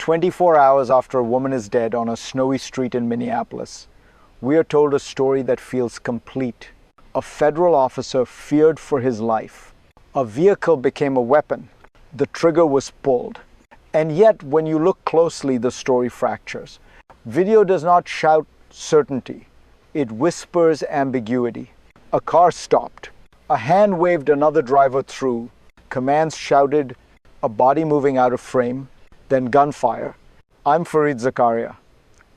24 hours after a woman is dead on a snowy street in Minneapolis, we are told a story that feels complete. A federal officer feared for his life. A vehicle became a weapon. The trigger was pulled. And yet, when you look closely, the story fractures. Video does not shout certainty. It whispers ambiguity. A car stopped. A hand waved another driver through. Commands shouted, a body moving out of frame, then gunfire. I'm Fareed Zakaria.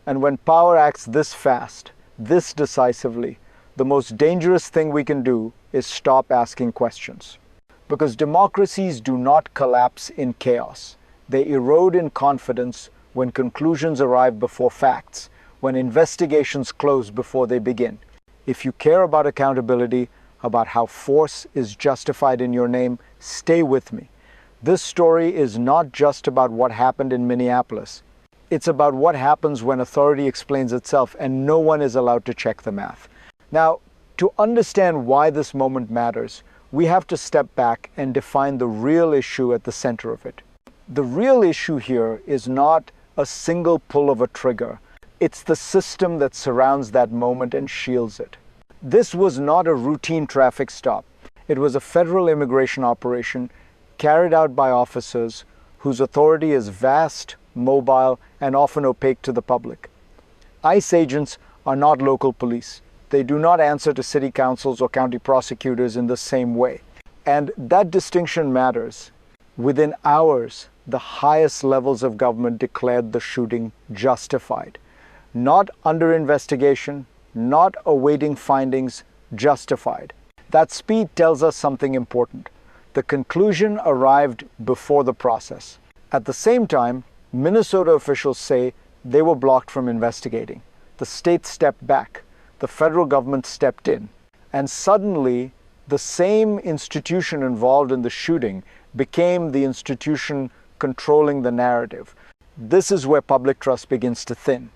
And when power acts this fast, this decisively, the most dangerous thing we can do is stop asking questions. Because democracies do not collapse in chaos. They erode in confidence when conclusions arrive before facts, when investigations close before they begin. If you care about accountability, about how force is justified in your name, stay with me. This story is not just about what happened in Minneapolis. It's about what happens when authority explains itself and no one is allowed to check the math. Now, to understand why this moment matters, we have to step back and define the real issue at the center of it. The real issue here is not a single pull of a trigger. It's the system that surrounds that moment and shields it. This was not a routine traffic stop. It was a federal immigration operation carried out by officers whose authority is vast, mobile, and often opaque to the public. ICE agents are not local police. They do not answer to city councils or county prosecutors in the same way. And that distinction matters. Within hours, the highest levels of government declared the shooting justified. Not under investigation, not awaiting findings, justified. That speed tells us something important. The conclusion arrived before the process. At the same time, Minnesota officials say they were blocked from investigating. The state stepped back. The federal government stepped in. And suddenly, the same institution involved in the shooting became the institution controlling the narrative. This is where public trust begins to thin.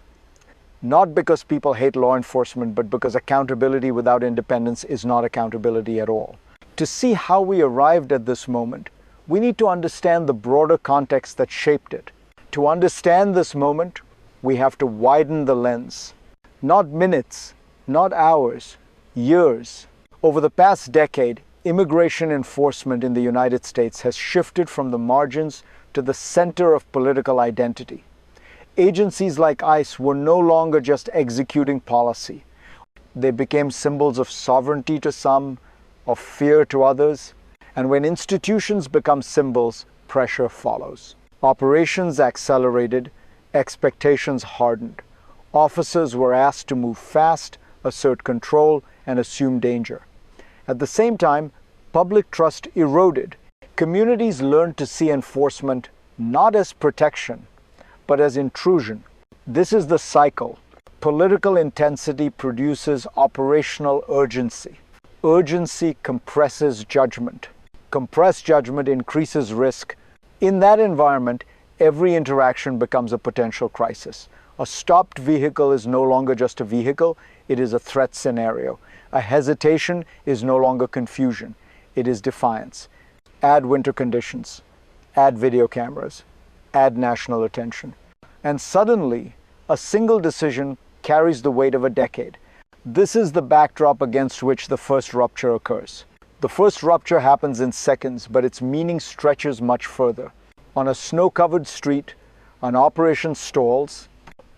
Not because people hate law enforcement, but because accountability without independence is not accountability at all. To see how we arrived at this moment, we need to understand the broader context that shaped it. To understand this moment, we have to widen the lens. Not minutes, not hours, years. Over the past decade, immigration enforcement in the United States has shifted from the margins to the center of political identity. Agencies like ICE were no longer just executing policy. They became symbols of sovereignty to some, of fear to others. And when institutions become symbols, pressure follows. Operations accelerated, expectations hardened. Officers were asked to move fast, assert control, and assume danger. At the same time, public trust eroded. Communities learned to see enforcement not as protection, but as intrusion. This is the cycle. Political intensity produces operational urgency. Urgency compresses judgment. Compressed judgment increases risk. In that environment, every interaction becomes a potential crisis. A stopped vehicle is no longer just a vehicle, it is a threat scenario. A hesitation is no longer confusion, it is defiance. Add winter conditions, add video cameras, add national attention. And suddenly, a single decision carries the weight of a decade. This is the backdrop against which the first rupture occurs. The first rupture happens in seconds, but its meaning stretches much further. On a snow-covered street, an operation stalls.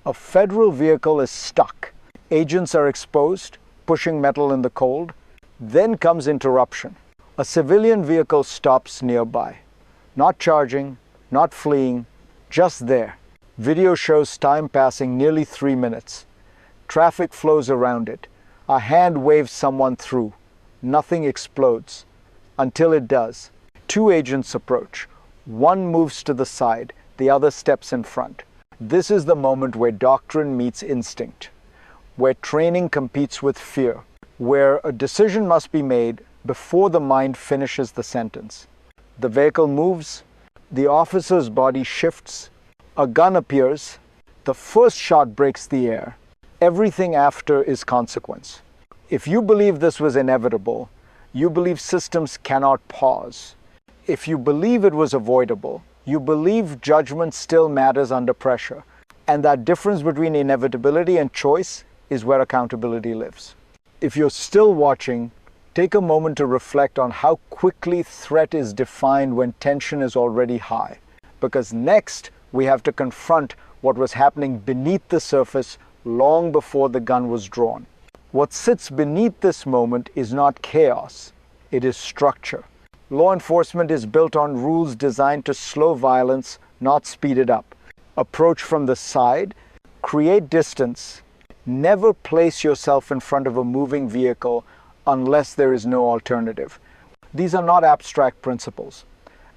A federal vehicle is stuck. Agents are exposed, pushing metal in the cold. Then comes interruption. A civilian vehicle stops nearby. Not charging, not fleeing, just there. Video shows time passing nearly 3 minutes. Traffic flows around it. A hand waves someone through. Nothing explodes. Until it does. 2 agents approach. One moves to the side, the other steps in front. This is the moment where doctrine meets instinct, where training competes with fear, where a decision must be made before the mind finishes the sentence. The vehicle moves, the officer's body shifts, a gun appears, the first shot breaks the air. Everything after is consequence. If you believe this was inevitable, you believe systems cannot pause. If you believe it was avoidable, You believe judgment still matters under pressure, and that difference between inevitability and choice is where accountability lives. If you're still watching, take a moment to reflect on how quickly threat is defined when tension is already high. Because next, we have to confront what was happening beneath the surface long before the gun was drawn. What sits beneath this moment is not chaos, it is structure. Law enforcement is built on rules designed to slow violence, not speed it up. Approach from the side, create distance, never place yourself in front of a moving vehicle unless there is no alternative. These are not abstract principles.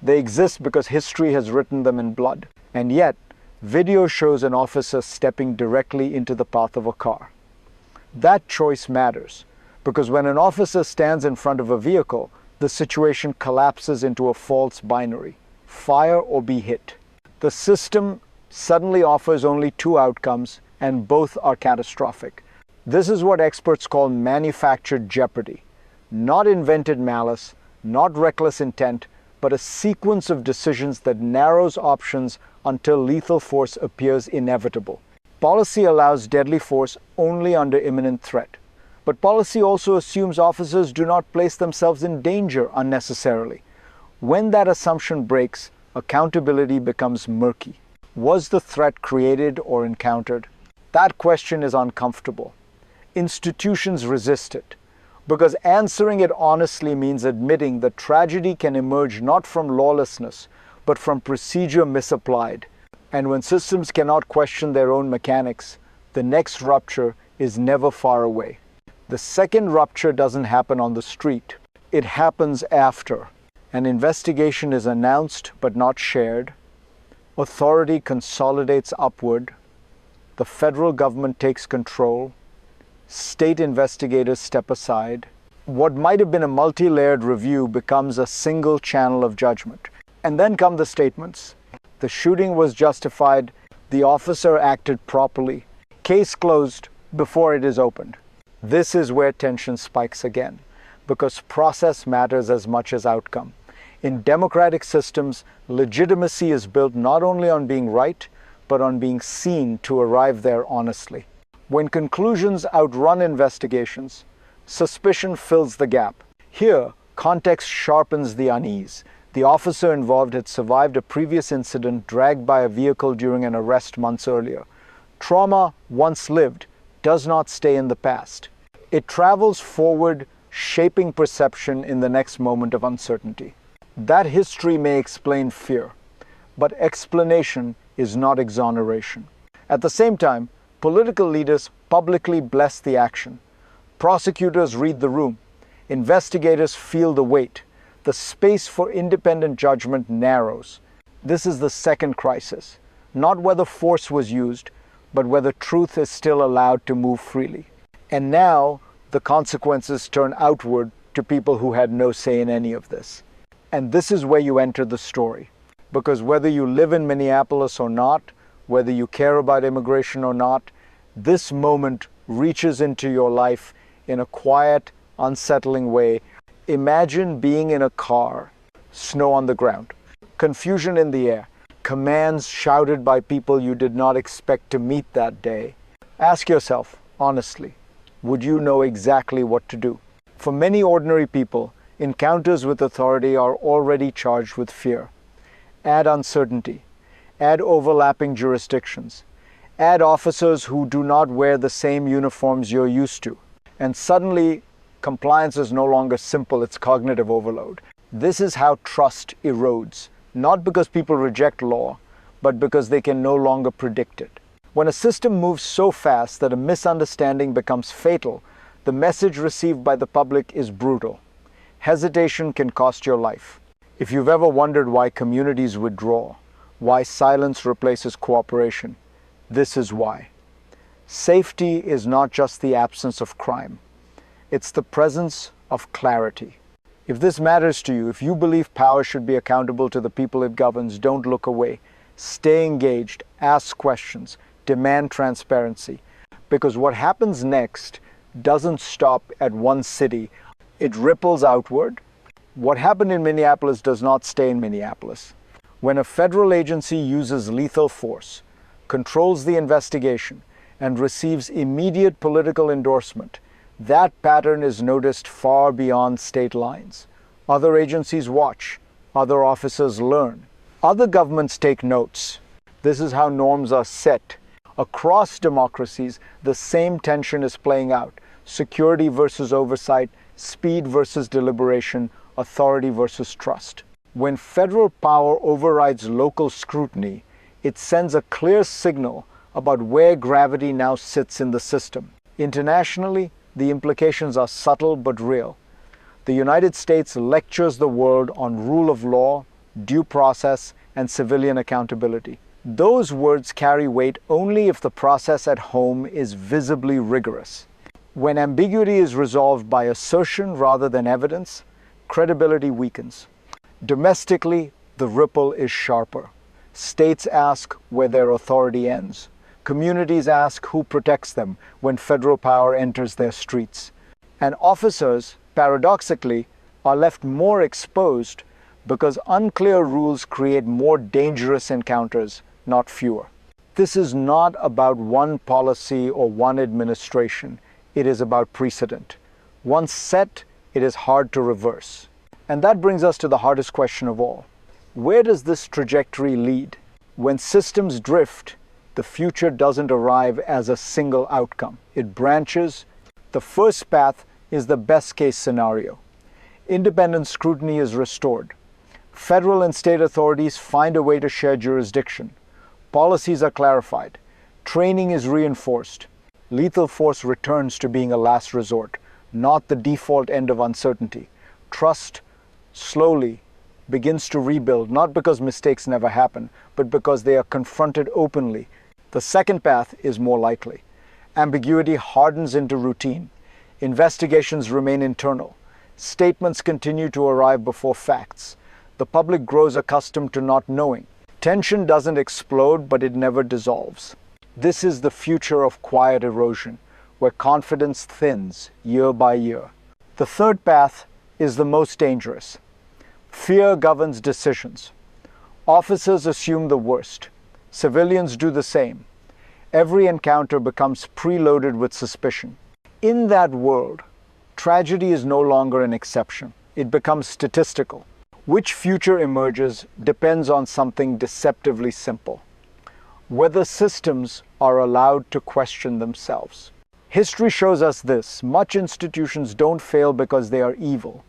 They exist because history has written them in blood. And yet, video shows an officer stepping directly into the path of a car. That choice matters, because when an officer stands in front of a vehicle, the situation collapses into a false binary: fire or be hit. The system suddenly offers only two outcomes, and both are catastrophic. This is what experts call manufactured jeopardy. Not invented malice, not reckless intent, but a sequence of decisions that narrows options until lethal force appears inevitable. Policy allows deadly force only under imminent threat. But policy also assumes officers do not place themselves in danger unnecessarily. When that assumption breaks, accountability becomes murky. Was the threat created or encountered? That question is uncomfortable. Institutions resist it, because answering it honestly means admitting that tragedy can emerge not from lawlessness, but from procedure misapplied. And when systems cannot question their own mechanics, the next rupture is never far away. The second rupture doesn't happen on the street. It happens after. An investigation is announced but not shared. Authority consolidates upward. The federal government takes control. State investigators step aside. What might have been a multi-layered review becomes a single channel of judgment. And then come the statements. The shooting was justified. The officer acted properly. Case closed before it is opened. This is where tension spikes again, because process matters as much as outcome. In democratic systems, legitimacy is built not only on being right, but on being seen to arrive there honestly. When conclusions outrun investigations, suspicion fills the gap. Here, context sharpens the unease. The officer involved had survived a previous incident dragged by a vehicle during an arrest months earlier. Trauma, once lived, does not stay in the past. It travels forward, shaping perception in the next moment of uncertainty. That history may explain fear, but explanation is not exoneration. At the same time, political leaders publicly bless the action. Prosecutors read the room. Investigators feel the weight. The space for independent judgment narrows. This is the second crisis, not whether force was used, but whether truth is still allowed to move freely. And now, the consequences turn outward to people who had no say in any of this. And this is where you enter the story. Because whether you live in Minneapolis or not, whether you care about immigration or not, this moment reaches into your life in a quiet, unsettling way. Imagine being in a car, snow on the ground, confusion in the air, commands shouted by people you did not expect to meet that day. Ask yourself, honestly, would you know exactly what to do? For many ordinary people, encounters with authority are already charged with fear. Add uncertainty. Add overlapping jurisdictions. Add officers who do not wear the same uniforms you're used to. And suddenly, compliance is no longer simple, it's cognitive overload. This is how trust erodes, not because people reject law, but because they can no longer predict it. When a system moves so fast that a misunderstanding becomes fatal, the message received by the public is brutal. Hesitation can cost your life. If you've ever wondered why communities withdraw, why silence replaces cooperation, this is why. Safety is not just the absence of crime. It's the presence of clarity. If this matters to you, if you believe power should be accountable to the people it governs, don't look away. Stay engaged, ask questions, demand transparency. Because what happens next doesn't stop at one city. It ripples outward. What happened in Minneapolis does not stay in Minneapolis. When a federal agency uses lethal force, controls the investigation, and receives immediate political endorsement, that pattern is noticed far beyond state lines. Other agencies watch, other officers learn, other governments take notes. This is how norms are set. Across democracies, the same tension is playing out. Security versus oversight, speed versus deliberation, authority versus trust. When federal power overrides local scrutiny, it sends a clear signal about where gravity now sits in the system. Internationally, the implications are subtle but real. The United States lectures the world on rule of law, due process, and civilian accountability. Those words carry weight only if the process at home is visibly rigorous. When ambiguity is resolved by assertion rather than evidence, credibility weakens. Domestically, the ripple is sharper. States ask where their authority ends. Communities ask who protects them when federal power enters their streets. And officers, paradoxically, are left more exposed because unclear rules create more dangerous encounters, not fewer. This is not about one policy or one administration. It is about precedent. Once set, it is hard to reverse. And that brings us to the hardest question of all. Where does this trajectory lead? When systems drift, the future doesn't arrive as a single outcome. It branches. The first path is the best-case scenario. Independent scrutiny is restored. Federal and state authorities find a way to share jurisdiction. Policies are clarified. Training is reinforced. Lethal force returns to being a last resort, not the default end of uncertainty. Trust slowly begins to rebuild, not because mistakes never happen, but because they are confronted openly. The second path is more likely. Ambiguity hardens into routine. Investigations remain internal. Statements continue to arrive before facts. The public grows accustomed to not knowing. Tension doesn't explode, but it never dissolves. This is the future of quiet erosion, where confidence thins year by year. The third path is the most dangerous. Fear governs decisions. Officers assume the worst. Civilians do the same. Every encounter becomes preloaded with suspicion. In that world, tragedy is no longer an exception. It becomes statistical. Which future emerges depends on something deceptively simple: whether systems are allowed to question themselves. History shows us this. Much institutions don't fail because they are evil.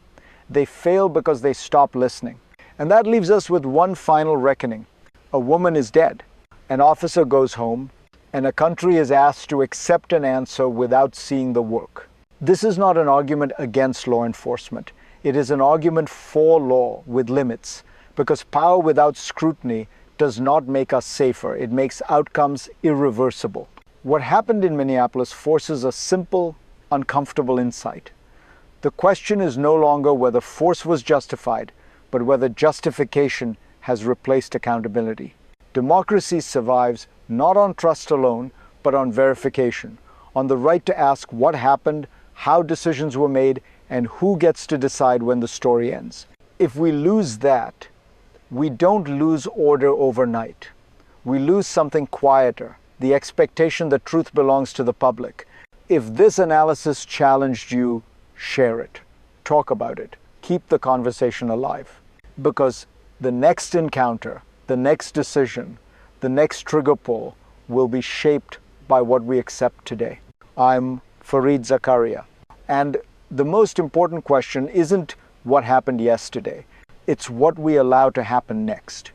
They fail because they stop listening. And that leaves us with one final reckoning. A woman is dead. An officer goes home, and a country is asked to accept an answer without seeing the work. This is not an argument against law enforcement. It is an argument for law with limits, because power without scrutiny does not make us safer. It makes outcomes irreversible. What happened in Minneapolis forces a simple, uncomfortable insight. The question is no longer whether force was justified, but whether justification has replaced accountability. Democracy survives not on trust alone, but on verification, on the right to ask what happened, how decisions were made, and who gets to decide when the story ends. If we lose that, we don't lose order overnight. We lose something quieter, the expectation that truth belongs to the public. If this analysis challenged you, share it. Talk about it. Keep the conversation alive. Because the next encounter, the next decision, the next trigger pull will be shaped by what we accept today. I'm Fareed Zakaria. And the most important question isn't what happened yesterday. It's what we allow to happen next.